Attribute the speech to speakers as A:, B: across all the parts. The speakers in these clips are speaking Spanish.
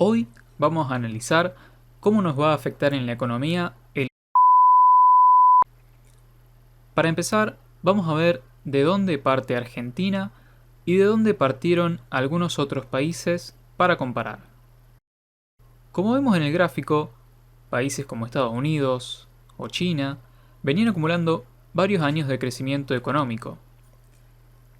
A: Hoy vamos a analizar cómo nos va a afectar en la economía el... Para empezar, vamos a ver de dónde parte Argentina y de dónde partieron algunos otros países para comparar. Como vemos en el gráfico, países como Estados Unidos o China venían acumulando varios años de crecimiento económico.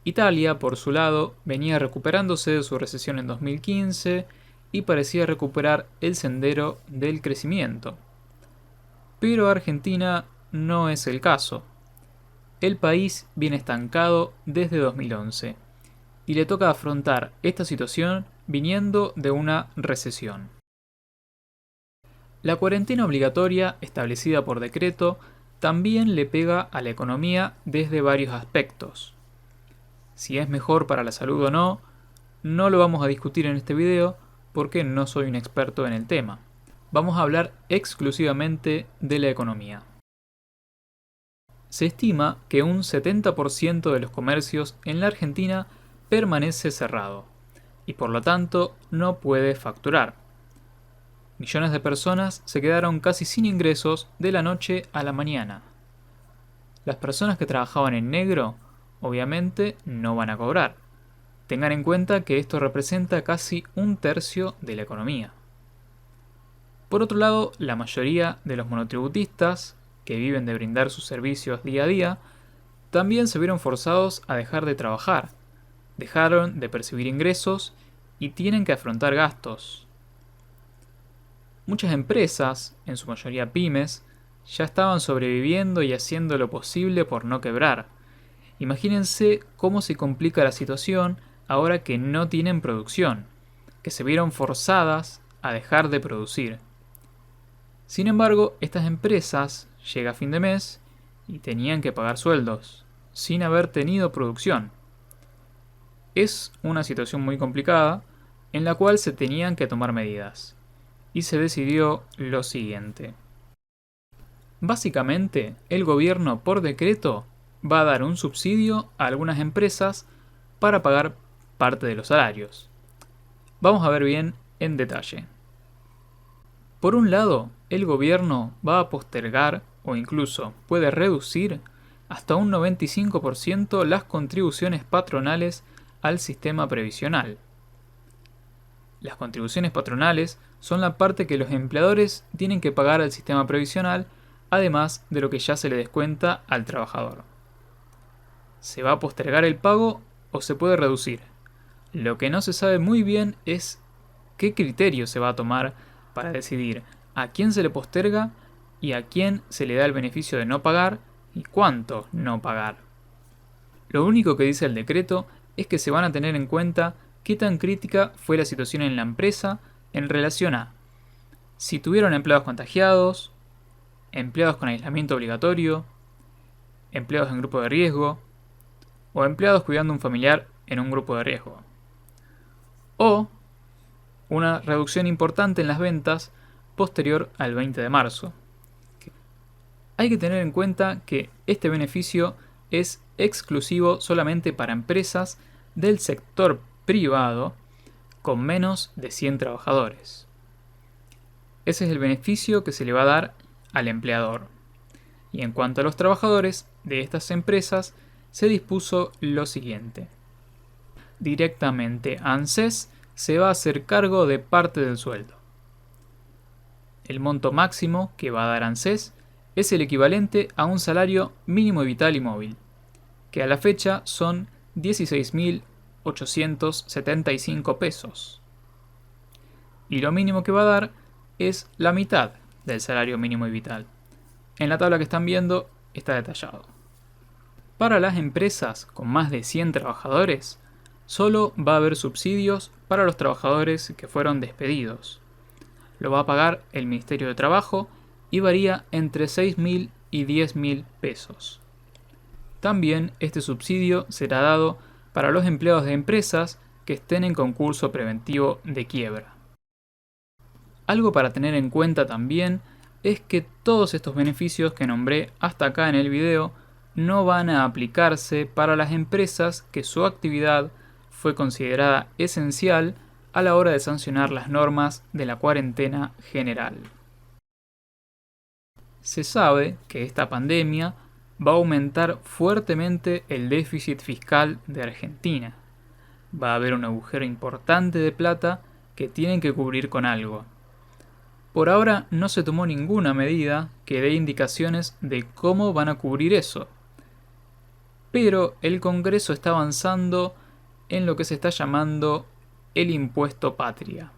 A: Italia, por su lado, venía recuperándose de su recesión en 2015 y parecía recuperar el sendero del crecimiento. Pero Argentina no es el caso. El país viene estancado desde 2011 y le toca afrontar esta situación viniendo de una recesión. La cuarentena obligatoria establecida por decreto también le pega a la economía desde varios aspectos. Si es mejor para la salud o no, no lo vamos a discutir en este video porque no soy un experto en el tema. Vamos a hablar exclusivamente de la economía. Se estima que un 70% de los comercios en la Argentina permanece cerrado y por lo tanto no puede facturar. Millones de personas se quedaron casi sin ingresos de la noche a la mañana. Las personas que trabajaban en negro, obviamente, no van a cobrar. Tengan en cuenta que esto representa casi un tercio de la economía. Por otro lado, la mayoría de los monotributistas, que viven de brindar sus servicios día a día, también se vieron forzados a dejar de trabajar, dejaron de percibir ingresos y tienen que afrontar gastos. Muchas empresas, en su mayoría pymes, ya estaban sobreviviendo y haciendo lo posible por no quebrar. Imagínense cómo se complica la situación ahora que no tienen producción, que se vieron forzadas a dejar de producir. Sin embargo, estas empresas llega a fin de mes y tenían que pagar sueldos, sin haber tenido producción. Es una situación muy complicada en la cual se tenían que tomar medidas, y se decidió lo siguiente. Básicamente, el gobierno por decreto va a dar un subsidio a algunas empresas para pagar parte de los salarios. Vamos a ver bien en detalle. Por un lado, el gobierno va a postergar o incluso puede reducir hasta un 95% las contribuciones patronales al sistema previsional. Las contribuciones patronales son la parte que los empleadores tienen que pagar al sistema previsional, además de lo que ya se le descuenta al trabajador. ¿Se va a postergar el pago o se puede reducir? Lo que no se sabe muy bien es qué criterio se va a tomar para decidir a quién se le posterga y a quién se le da el beneficio de no pagar y cuánto no pagar. Lo único que dice el decreto es que se van a tener en cuenta qué tan crítica fue la situación en la empresa en relación a si tuvieron empleados contagiados, empleados con aislamiento obligatorio, empleados en grupo de riesgo o empleados cuidando a un familiar en un grupo de riesgo. O una reducción importante en las ventas posterior al 20 de marzo. Hay que tener en cuenta que este beneficio es exclusivo solamente para empresas del sector privado con menos de 100 trabajadores. Ese es el beneficio que se le va a dar al empleador. Y en cuanto a los trabajadores de estas empresas, se dispuso lo siguiente. Directamente ANSES se va a hacer cargo de parte del sueldo. El monto máximo que va a dar ANSES es el equivalente a un salario mínimo vital y móvil, que a la fecha son 16.875 pesos. Y lo mínimo que va a dar es la mitad del salario mínimo y vital. En la tabla que están viendo está detallado. Para las empresas con más de 100 trabajadores, solo va a haber subsidios para los trabajadores que fueron despedidos. Lo va a pagar el Ministerio de Trabajo y varía entre 6.000 y 10.000 pesos. También este subsidio será dado para los empleados de empresas que estén en concurso preventivo de quiebra. Algo para tener en cuenta también es que todos estos beneficios que nombré hasta acá en el video no van a aplicarse para las empresas que su actividad fue considerada esencial a la hora de sancionar las normas de la cuarentena general. Se sabe que esta pandemia va a aumentar fuertemente el déficit fiscal de Argentina. Va a haber un agujero importante de plata que tienen que cubrir con algo. Por ahora no se tomó ninguna medida que dé indicaciones de cómo van a cubrir eso. Pero el Congreso está avanzando en lo que se está llamando el impuesto patria.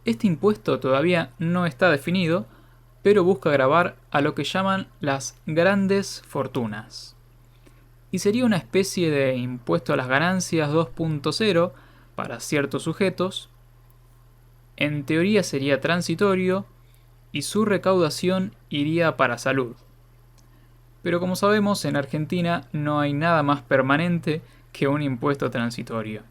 A: Este impuesto todavía no está definido, pero busca gravar a lo que llaman las grandes fortunas. Y sería una especie de impuesto a las ganancias 2.0 para ciertos sujetos. En teoría sería transitorio y su recaudación iría para salud. Pero como sabemos, en Argentina no hay nada más permanente que un impuesto transitorio.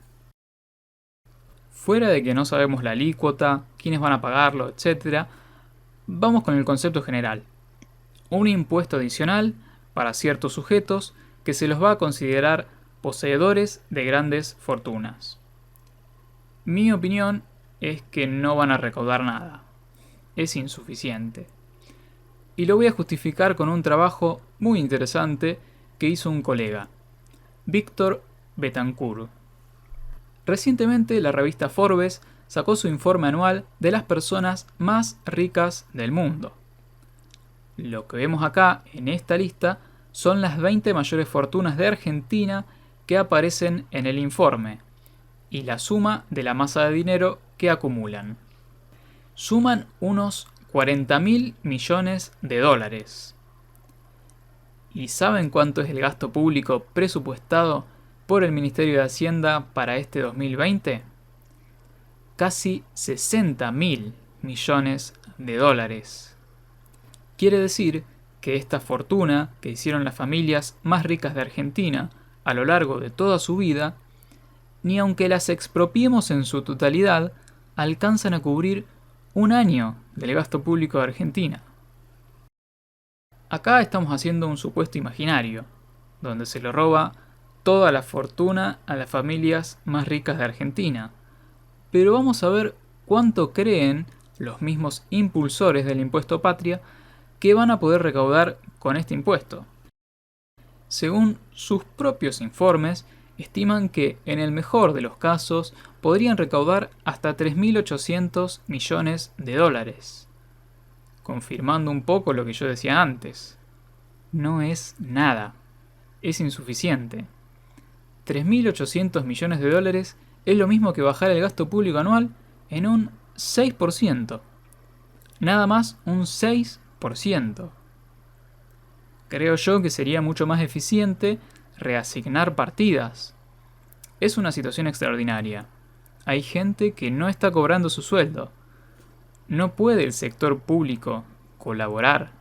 A: Fuera de que no sabemos la alícuota, quiénes van a pagarlo, etc., vamos con el concepto general. Un impuesto adicional para ciertos sujetos que se los va a considerar poseedores de grandes fortunas. Mi opinión es que no van a recaudar nada. Es insuficiente. Y lo voy a justificar con un trabajo muy interesante que hizo un colega, Víctor Betancourt. Recientemente la revista Forbes sacó su informe anual de las personas más ricas del mundo. Lo que vemos acá en esta lista son las 20 mayores fortunas de Argentina que aparecen en el informe y la suma de la masa de dinero que acumulan. Suman unos 40.000 millones de dólares. ¿Y saben cuánto es el gasto público presupuestado por el Ministerio de Hacienda para este 2020? Casi 60.000 millones de dólares. Quiere decir que esta fortuna que hicieron las familias más ricas de Argentina a lo largo de toda su vida, ni aunque las expropiemos en su totalidad, alcanzan a cubrir un año del gasto público de Argentina. Acá estamos haciendo un supuesto imaginario, donde se le roba toda la fortuna a las familias más ricas de Argentina. Pero vamos a ver cuánto creen los mismos impulsores del impuesto patria que van a poder recaudar con este impuesto. Según sus propios informes, estiman que en el mejor de los casos podrían recaudar hasta 3.800 millones de dólares. Confirmando un poco lo que yo decía antes. No es nada. Es insuficiente. 3.800 millones de dólares es lo mismo que bajar el gasto público anual en un 6%. Nada más un 6%. Creo yo que sería mucho más eficiente reasignar partidas. Es una situación extraordinaria. Hay gente que no está cobrando su sueldo. No puede el sector público colaborar.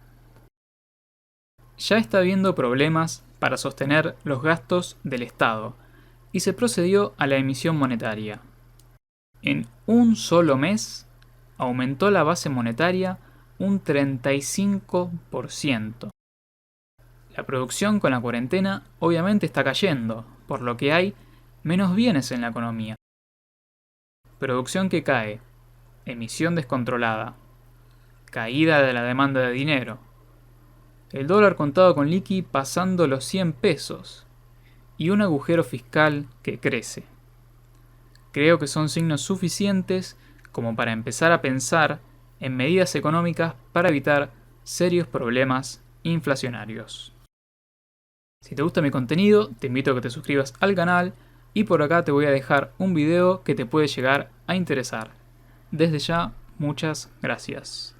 A: Ya está habiendo problemas para sostener los gastos del Estado y se procedió a la emisión monetaria. En un solo mes aumentó la base monetaria un 35%. La producción con la cuarentena obviamente está cayendo, por lo que hay menos bienes en la economía. Producción que cae, emisión descontrolada, caída de la demanda de dinero, el dólar contado con liqui pasando los 100 pesos y un agujero fiscal que crece. Creo que son signos suficientes como para empezar a pensar en medidas económicas para evitar serios problemas inflacionarios. Si te gusta mi contenido, te invito a que te suscribas al canal y por acá te voy a dejar un video que te puede llegar a interesar. Desde ya, muchas gracias.